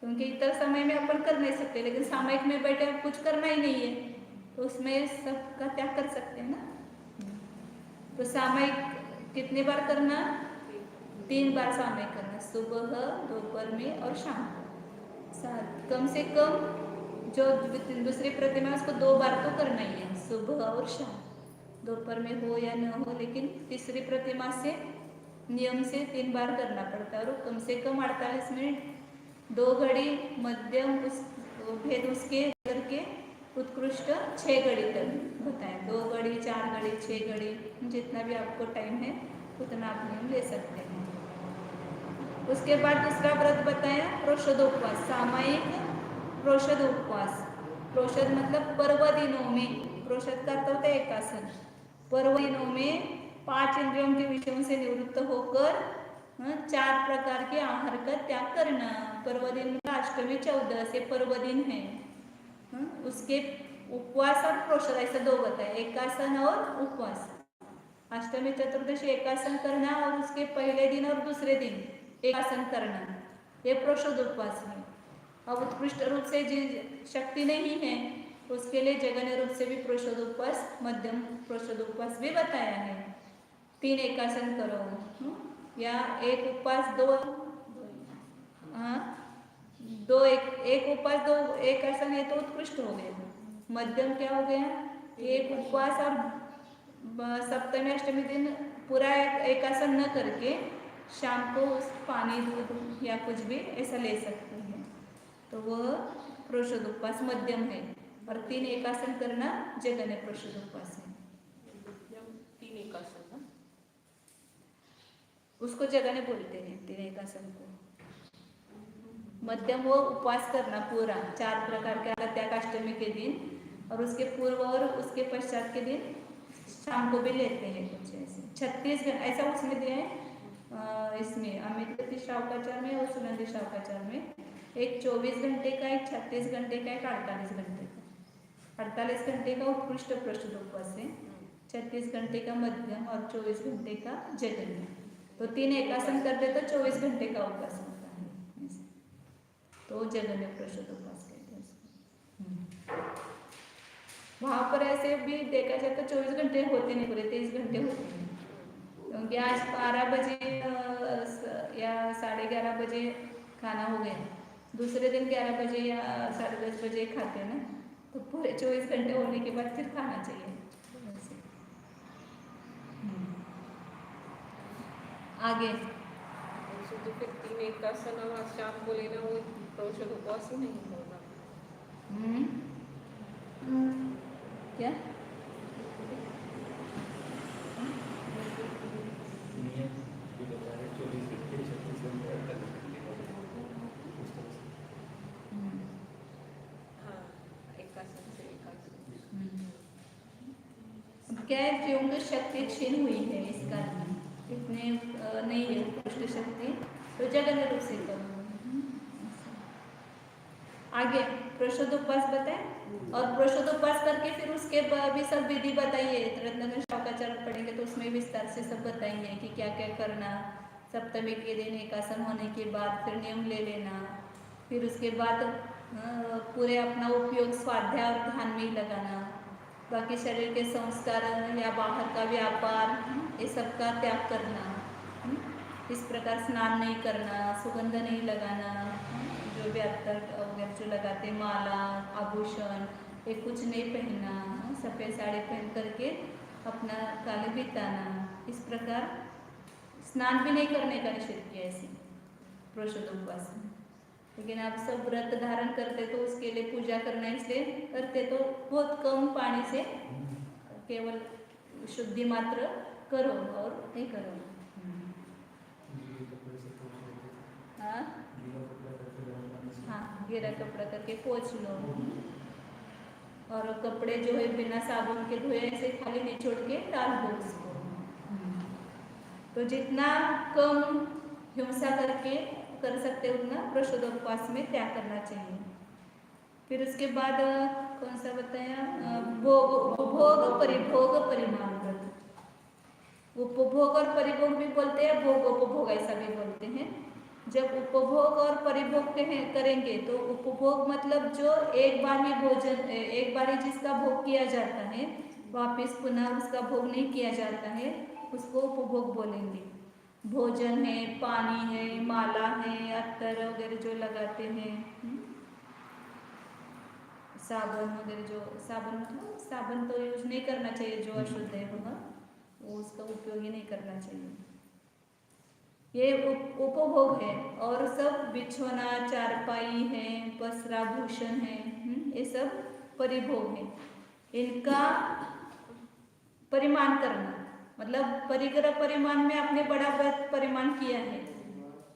क्योंकि इतर समय में अपन कर नहीं सकते लेकिन सामयिक में बैठे कुछ करना ही नहीं है तो उसमें सबका त्याग कर सकते हैं ना। तो सामयिक कितनी बार करना, 3 बार सामयिक करना, सुबह दोपहर में और शाम को। कम से कम जो दूसरी प्रतिमा उसको 2 बार तो करना ही है, सुबह और शाम। दोपहर में हो या न हो लेकिन तीसरी प्रतिमा से नियम से 3 बार करना पड़ता है और कम से कम 48 मिनट, 2 घड़ी मध्यम उस भेद उसके करके उत्कृष्ट 6 घड़ी तक बताएं। 2 घड़ी 4 घड़ी 6 घड़ी जितना भी आपको टाइम है उतना आप नियम ले सकते हैं। उसके बाद दूसरा व्रत बताया प्रोषदोपवास, सामयिक प्रोषदोपवास। प्रोषद मतलब पर्व दिनों में, प्रोषद का अर्थ होता है एकासन। पर्व दिनों में 5 इंद्रियों के विषयों से निवृत्त होकर 4 प्रकार के आहार का त्याग करना। पर्व दिन का अष्टमी 14 से पर्व दिन है। उसके उपवास और प्रोषद ऐसा 2 बताए, एकासन और उपवास। अष्टमी चतुर्दशी एकासन करना और उसके पहले दिन और दूसरे दिन एकासन करना, ये प्रोषद उपवास है। अब उत्कृष्ट रूप से जिन शक्ति नहीं है उसके लिए जगन्य रूप से भी प्रोषद उपवास, मध्यम प्रोषद उपवास भी बताया है। 3 एकासन करो या एक उपवास 2 एक उपवास 2 एकासन, ये तो उत्कृष्ट हो गया। मध्यम क्या हो गया, एक उपवास और सप्तमी अष्टमी दिन पूरा एकासन न करके शाम को उस पानी दूध या कुछ भी ऐसा ले सकते हैं तो वह प्रोषद उपवास मध्यम है। और 3 एकासन करना जगन्य प्रोषद उपवास है। 3 एकासन उसको जगन्य बोलते हैं 3 एकासन को। मध्यम वो उपवास करना पूरा 4 प्रकार के त्यागाष्टमी के दिन, और उसके पूर्व और उसके पश्चात के दिन शाम को भी लेते हैं कुछ ऐसे 36 घंटे ऐसा उसमें दिया है। इसमें अमित श्रावकाचार में और सुनंदी श्रावकाचार में एक 24 घंटे का, एक 36 घंटे का, एक 48 घंटे का। 48 घंटे का उत्कृष्ट प्रशुद्ध उपवास है, 36 घंटे का मध्यम और 24 घंटे का जघन्य। तो 3 एकासन करते तो 24 घंटे का उपवास होता है, तो जघन्य प्रशुद्ध उपवास कहते हैं उसको। वहाँ पर ऐसे भी देखा जाए तो 24 घंटे होते नहीं, पूरे 23 घंटे होते हैं, क्योंकि आज 12 बजे या 11:30 बजे खाना हो गया, दूसरे दिन 11 बजे या 10:30 बजे खाते हैं ना, तो पूरे 24 घंटे होने के बाद फिर खाना चाहिए। आगे तो फिर 3 एकासन शाम को लेना वो प्रशुद्ध उपवास ही नहीं होगा। क्या क्या है, जीवों की शक्ति क्षीण हुई है, इस कारण इतने नहीं है उत्कृष्ट शक्ति, तो जगन्य रूप से करो। आगे प्रशुद्ध उपवास बताए, और प्रशुद्ध उपवास करके फिर उसके भी सब विधि बताइए। रत्नाकर श्रावकाचार पढ़ेंगे तो उसमें विस्तार से सब बताएंगे कि क्या क्या करना। सप्तमी के दिन एकासन होने के बाद फिर नियम ले लेना, फिर उसके बाद पूरे अपना उपयोग स्वाध्याय और ध्यान में ही लगाना, बाकी शरीर के संस्कार या बाहर का व्यापार ये सब का त्याग करना। इस प्रकार स्नान नहीं करना, सुगंध नहीं लगाना, जो भी अत्तर वगैरह जो लगाते, माला आभूषण ये कुछ नहीं पहनना, सफ़ेद साड़ी पहन करके अपना काल बिताना। इस प्रकार स्नान भी नहीं करने का निषेध किया ऐसे प्रशुद्ध उपवास में। लेकिन आप सब व्रत धारण करते तो उसके लिए पूजा करना इसलिए करते तो बहुत कम पानी से केवल शुद्धि मात्र करो और ये करो। हाँ, गीला कपड़ा करके पोंछ लो, और कपड़े जो है बिना साबुन के धोए ऐसे खाली निचोड़ के डाल दो उसको। तो जितना कम हिंसा करके कर सकते उतना प्रशुद्ध उपवास में त्याग करना चाहिए। फिर उसके बाद कौन सा बताया, भोग उपभोग परिभोग परिमाण व्रत। उपभोग और परिभोग भी बोलते हैं, भोग उपभोग ऐसा भी बोलते हैं। जब उपभोग और परिभोग करेंगे तो उपभोग मतलब जो एक बार में भोजन, एक बार ही जिसका भोग किया जाता है, वापस पुनः उसका भोग नहीं किया जाता है, उसको उपभोग बोलेंगे। भोजन है, पानी है, माला है, अत्तर वगैरह जो लगाते हैं, साबुन वगैरह जो, साबुन मतलब साबुन तो यूज नहीं करना चाहिए, जो अशुद्ध है वो उसका उपयोग ही नहीं करना चाहिए। ये उपभोग है। और सब बिछोना, चारपाई है, वस्त्राभूषण है, ये सब परिभोग है। इनका परिमाण करना मतलब परिग्रह परिमाण में आपने बड़ा परिमाण किया है,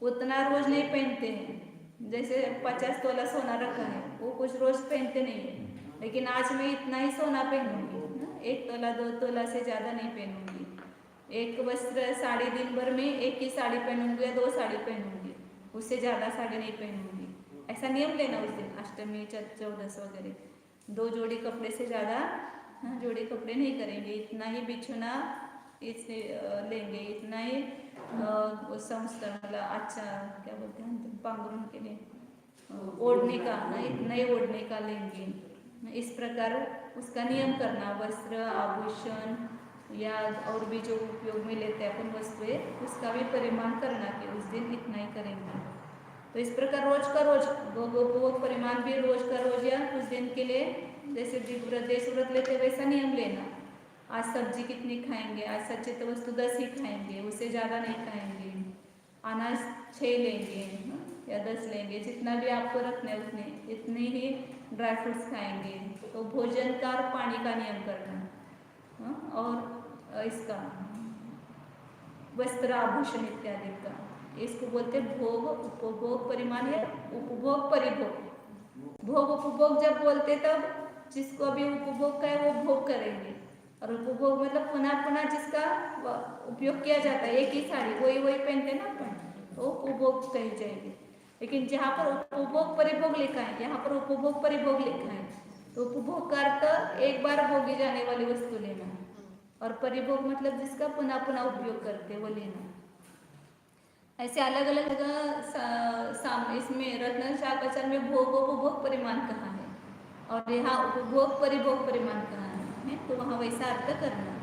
उतना रोज नहीं पहनते हैं। जैसे 50 तोला सोना रखा है, वो कुछ रोज पहनते नहीं है, लेकिन आज मैं इतना ही सोना पहनूंगी, 1 तोला 2 तोला से ज़्यादा नहीं पहनूंगी। एक वस्त्र साड़ी दिन भर में एक ही साड़ी पहनूंगी या 2 साड़ी पहनूंगी, उससे ज़्यादा साड़ी नहीं पहनूंगी, ऐसा नियम लेना उस दिन। अष्टमी 14 वगैरह 2 जोड़ी कपड़े से ज़्यादा जोड़ी कपड़े नहीं करेंगे, इतना ही बिछुना इस लेंगे, इतना ही संस्कार मतलब अच्छा क्या बोलते हैं पांगुरन के लिए ओढ़ने का, इतना ही ओढ़ने का लेंगे। इस प्रकार उसका नियम करना। वस्त्र आभूषण या और भी जो उपयोग में लेते हैं अपन वस्तुएं, उसका भी परिमाण करना कि उस दिन इतना ही करेंगे। तो इस प्रकार रोज का रोज वो परिमाण भी रोज का रोज या कुछ दिन के लिए, जैसे देश व्रत लेते वैसा नियम लेना। आज सब्जी कितनी खाएंगे, आज सचेत वस्तु 10 ही खाएंगे, उससे ज़्यादा नहीं खाएंगे। अनाज 6 लेंगे या 10 लेंगे, जितना भी आपको रखना है उतने, इतने ही ड्राई फ्रूट्स खाएंगे। तो भोजन का और पानी का नियम करना, और इसका वस्त्र आभूषण इत्यादि का इसको बोलते हैं भोग उपभोग परिमाण या उपभोग परिभोग। भोग उपभोग जब बोलते तब जिसको अभी उपभोग का है वो भोग करेंगे, और उपभोग मतलब पुनः पुनः जिसका उपयोग किया जाता है, एक ही साड़ी वही वही पहनते ना अपन, तो उपभोग कही जाएगी। लेकिन जहाँ पर उपभोग परिभोग लिखा है, यहाँ पर उपभोग परिभोग लिखा है, तो उपभोग का अर्थ एक बार भोगी जाने वाली वस्तु लेना, और परिभोग मतलब जिसका पुनः पुनः उपयोग करते वो लेना। ऐसे अलग अलग जगह इसमें रत्न शाकाचार में भोग उपभोग परिमाण कहाँ है और यहाँ उपभोग परिभोग परिमाण कहाँ है, तो वहाँ वैसा अर्थ करना।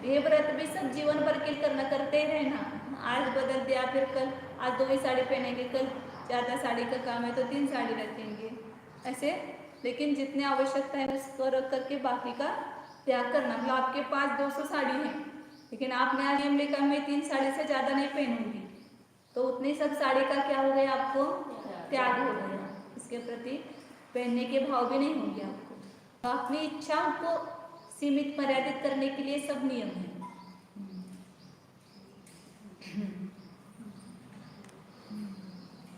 ये व्रत भी सब जीवन भर के करना, करते ही रहना। आज बदल दिया, फिर कल आज 2 ही साड़ी पहनेंगे, कल ज़्यादा साड़ी का काम है तो 3 साड़ी रखेंगे ऐसे। लेकिन जितनी आवश्यकता है उसको रख करके बाकी का त्याग करना। मतलब आपके पास 200 साड़ी है, लेकिन आपने आज नियम लिखा मैं 3 साड़ी से ज़्यादा नहीं पहनूंगी, तो उतनी सब साड़ी का क्या हो गया, आपको त्याग हो गया। इसके प्रति पहनने के भाव भी नहीं होंगे आपको। तो अपनी इच्छाओं को सीमित मर्यादित करने के लिए सब नियम है।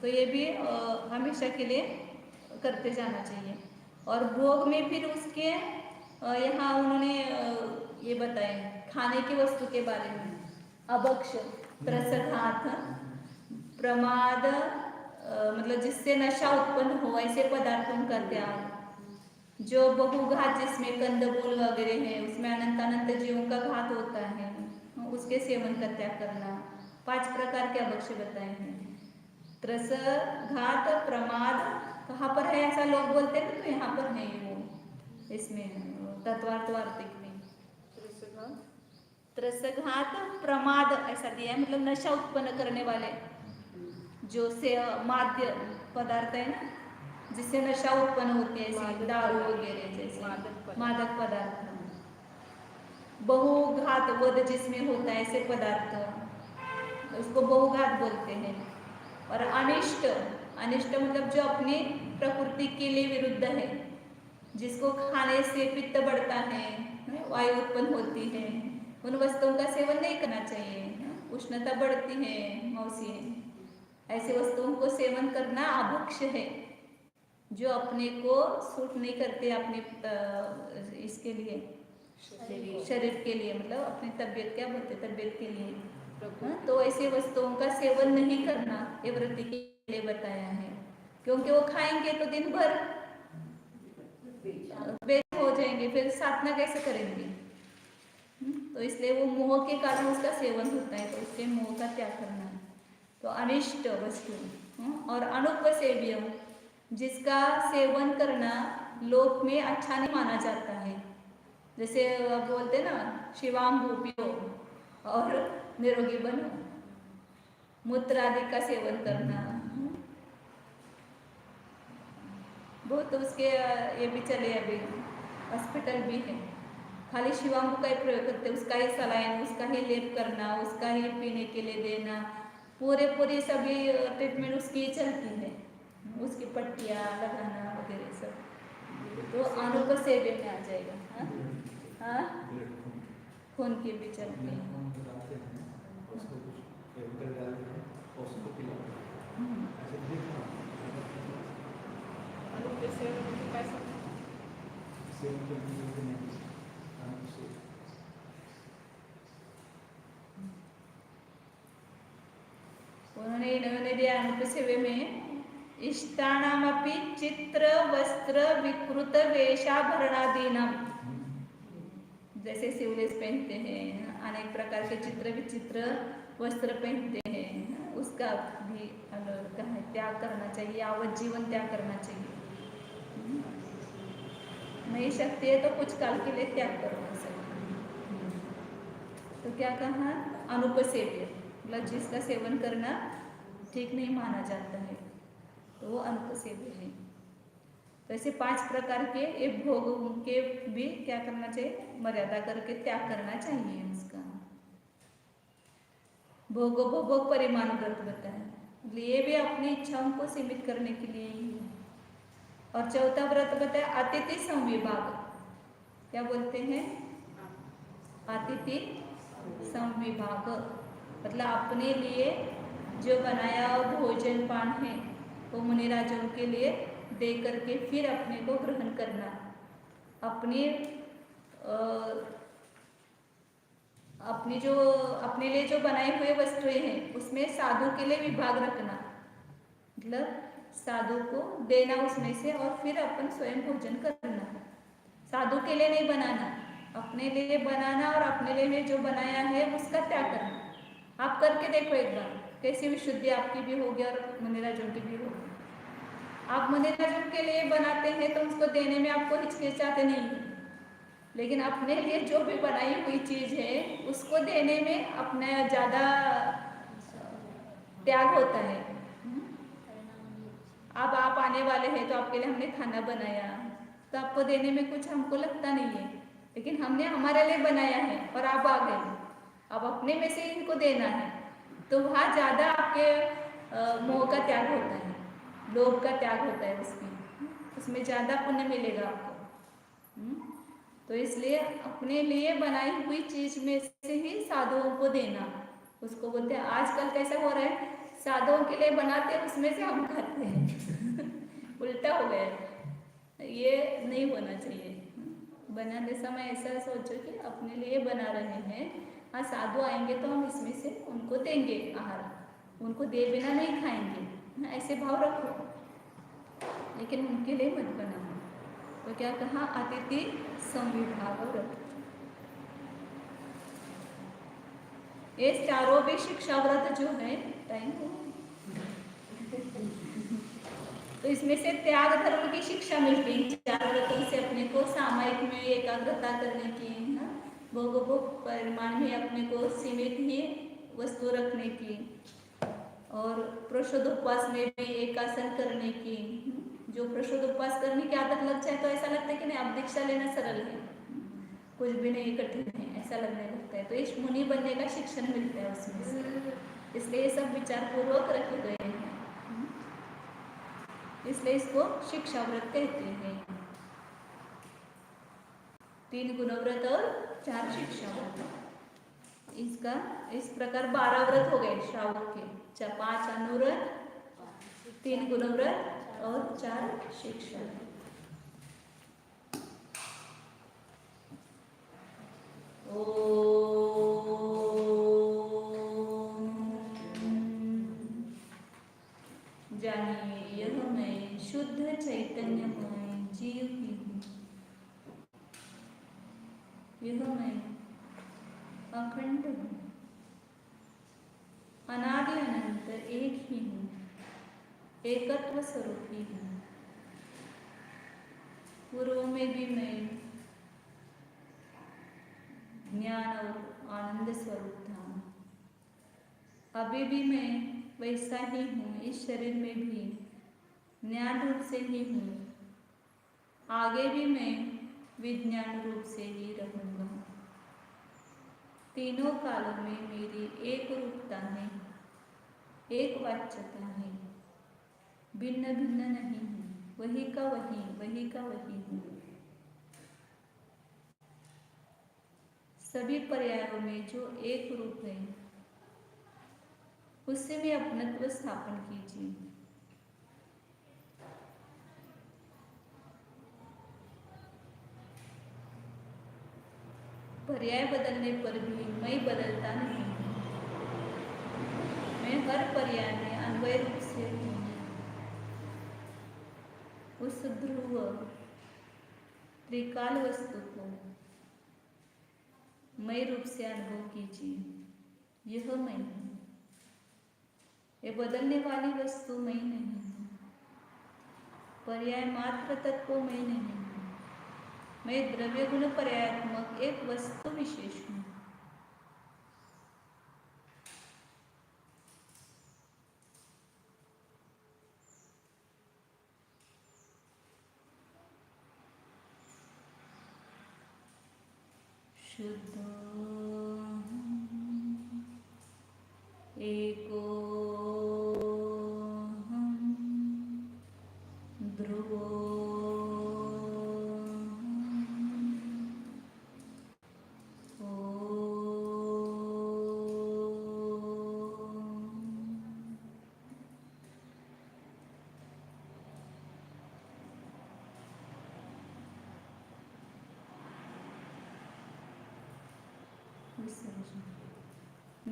तो ये भी हमेशा के लिए करते जाना चाहिए। और भोग में फिर उसके यहाँ उन्होंने ये बताए खाने की वस्तु के बारे में, अभक्ष, त्रसघात, प्रमाद मतलब जिससे नशा उत्पन्न हो ऐसे पदार्थों का त्याग, जो बहुघात जिसमें कंदमूल वगैरह है उसमें अनंत अनंत जीवों का घात होता है उसके सेवन का त्याग करना। 5 प्रकार के अभक्ष्य बताए हैं। त्रस, घात, प्रमाद कहाँ पर है ऐसा लोग बोलते हैं, तो यहाँ पर है वो इसमें तत्वार्थ वार्तिक में त्रसघात प्रमाद ऐसा दिया है, मतलब नशा उत्पन्न करने वाले जो से माद्य पदार्थ है ना, जिससे नशा उत्पन्न होती है, जैसे दारू वगैरह जैसे मादक पदार्थ। बहुघात वध जिसमें होता है ऐसे पदार्थ, उसको बहुघात बोलते हैं। और अनिष्ट, अनिष्ट मतलब जो अपनी प्रकृति के लिए विरुद्ध है, जिसको खाने से पित्त बढ़ता है, वायु उत्पन्न होती है, उन वस्तुओं का सेवन नहीं करना चाहिए। उष्णता बढ़ती है मौसी, ऐसी वस्तुओं को सेवन करना अभक्ष्य है, जो अपने को सूट नहीं करते अपने इसके लिए शरीर के लिए, मतलब अपनी तबीयत क्या बोलते तबीयत के लिए। तो ऐसी वस्तुओं का सेवन नहीं करना ये व्रत के लिए बताया है, क्योंकि वो खाएंगे तो दिन भर बेच हो जाएंगे, फिर साधना कैसे करेंगे। तो इसलिए वो मोह के कारण उसका सेवन होता है, तो उसके मोह का त्याग करना है। तो अनिष्ट वस्तु और अनुपसेव्य, जिसका सेवन करना लोक में अच्छा नहीं माना जाता है, जैसे बोलते ना शिवांबु पियो और निरोगी बनो, मूत्र आदि का सेवन करना बहुत, उसके ये भी चले अभी हॉस्पिटल भी है, खाली शिवांबु का ही प्रयोग करते, उसका ही सलाइन, उसका ही लेप करना, उसका ही पीने के लिए देना, पूरे सभी ट्रीटमेंट उसकी ही चलती है, उसकी पट्टियाँ लगाना वगैरह सब, तो अनुपसेव्य में आ जाएगा। हाँ, खून की भी चलती है। उन्होंने दिया अनुपसेव्य में इष्टानामपि चित्र वस्त्र विकृत वेशाभरणादीनाम, जैसे शिवलेस पहनते हैं, अनेक प्रकार के चित्र विचित्र वस्त्र पहनते हैं, उसका भी त्याग करना चाहिए, यावत जीवन त्याग करना चाहिए। नहीं शक्ति है तो कुछ काल के लिए त्याग करो सकते। तो क्या कहा, अनुपसेव्य मतलब जिसका सेवन करना ठीक नहीं माना जाता है, तो वो अनुपसेव्य है। तो ऐसे 5 प्रकार के एक भोग के भी क्या करना चाहिए, मर्यादा करके त्याग करना चाहिए उसका। भोग परिमाण व्रत बताया, ये भी अपनी इच्छाओं को सीमित करने के लिए ही है। और चौथा व्रत बताया अतिथि संविभाग, क्या बोलते हैं, अतिथि संविभाग मतलब अपने लिए जो बनाया भोजन पान है वो मुनिराजों के लिए दे करके फिर अपने को ग्रहण करना। अपनी अपने लिए जो बनाए हुए वस्तुएं हैं उसमें साधु के लिए विभाग रखना, मतलब साधु को देना उसमें से और फिर अपन स्वयं भोजन करना। साधु के लिए नहीं बनाना, अपने लिए बनाना और अपने लिए जो बनाया है उसका त्याग करना। आप करके देखो एक बार कैसी विशुद्धि आपकी भी होगी और मुनिराजों की भी होगी। आप मुनिराजों के लिए बनाते हैं तो उसको देने में आपको हिचकिचाते नहीं है, लेकिन अपने लिए जो भी बनाई हुई चीज है उसको देने में अपना ज्यादा त्याग होता है। अब आप आने वाले हैं तो आपके लिए हमने खाना बनाया तो आपको देने में कुछ हमको लगता नहीं है, लेकिन हमने हमारे लिए बनाया है और आप आ गए, अब अपने में से इनको देना है तो वहाँ ज़्यादा आपके मोह का त्याग होता है, लोभ का त्याग होता है, उसमें ज़्यादा पुण्य मिलेगा आपको। तो इसलिए अपने लिए बनाई हुई चीज में से ही साधुओं को देना, उसको बोलते हैं। आजकल कैसा हो रहा है, साधुओं के लिए बनाते हैं उसमें से हम खाते हैं उल्टा हो गया है। ये नहीं होना चाहिए। बनाते समय ऐसा सोचो कि अपने लिए बना रहे हैं, हाँ साधु आएंगे तो हम इसमें से उनको देंगे आहार, उनको दे बिना नहीं खाएंगे, ऐसे भाव रखो, लेकिन उनके लिए मत बनाओ। तो क्या कहा, अतिथि संविभाग व्रत। ये चारों भी शिक्षा व्रत जो है टाइम हो तो इसमें से त्याग धर्म की शिक्षा मिलती है। चार व्रतों से अपने को सामायिक में एकाग्रता करने की, भोग परिमाण में अपने को सीमित ही वस्तु रखने की, और प्रशुद्ध उपवास में भी एक आसन करने की। जो प्रशुद्ध उपवास करने की आदत लग जाए तो ऐसा लगता है कि नहीं अब दीक्षा लेना सरल है, कुछ भी नहीं कठिन है, ऐसा लगने लगता है। तो इस मुनि बनने का शिक्षण मिलता है उसमें से, इसलिए ये सब विचार पूर्वक रखे गए हैं, इसलिए इसको शिक्षा व्रत कहते हैं। 3 गुणव्रत और 4 शिक्षा व्रत। इसका इस प्रकार 12 व्रत हो गए श्रावक के, 5 अनुव्रत, 3 गुणव्रत और 4 शिक्षा। जानिए यह मैं शुद्ध चैतन्यमय जीव ही हूँ, यह मैं अखंड हूँ, अनादि अनंत एक ही हूँ, एकत्व स्वरूप ही हूँ। पूर्व में भी मैं ज्ञान और आनंद स्वरूप था, अभी भी मैं वैसा ही हूँ, इस शरीर में भी ज्ञान रूप से ही हूँ, आगे भी मैं विज्ञान रूप से ही रहूँगा। तीनों कालों में मेरी एक रूपता है, एक वाच्यता है, भिन्न भिन्न नहीं हूँ, वही का वही, वही का वही हूँ। सभी पर्यायों में जो एक रूप है उससे में अपनत्व स्थापन कीजिए। पर्याय बदलने पर भी मैं बदलता नहीं, मैं हर पर्याय में अन्वय रूप से हूँ। उस ध्रुव त्रिकाल वस्तु को मैं रूप से अनुभव कीजिए। यह मैं हूँ, ये बदलने वाली वस्तु मैं नहीं हूँ, पर्याय मात्र तत्व मैं नहीं हूँ, मैं द्रव्य गुण पर्यायात्मक एक वस्तु विशेष हूँ। शुद्ध एको ध्रुवो ॐ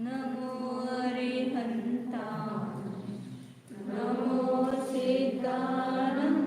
नमो अरिहंता नमो सिद्धानंद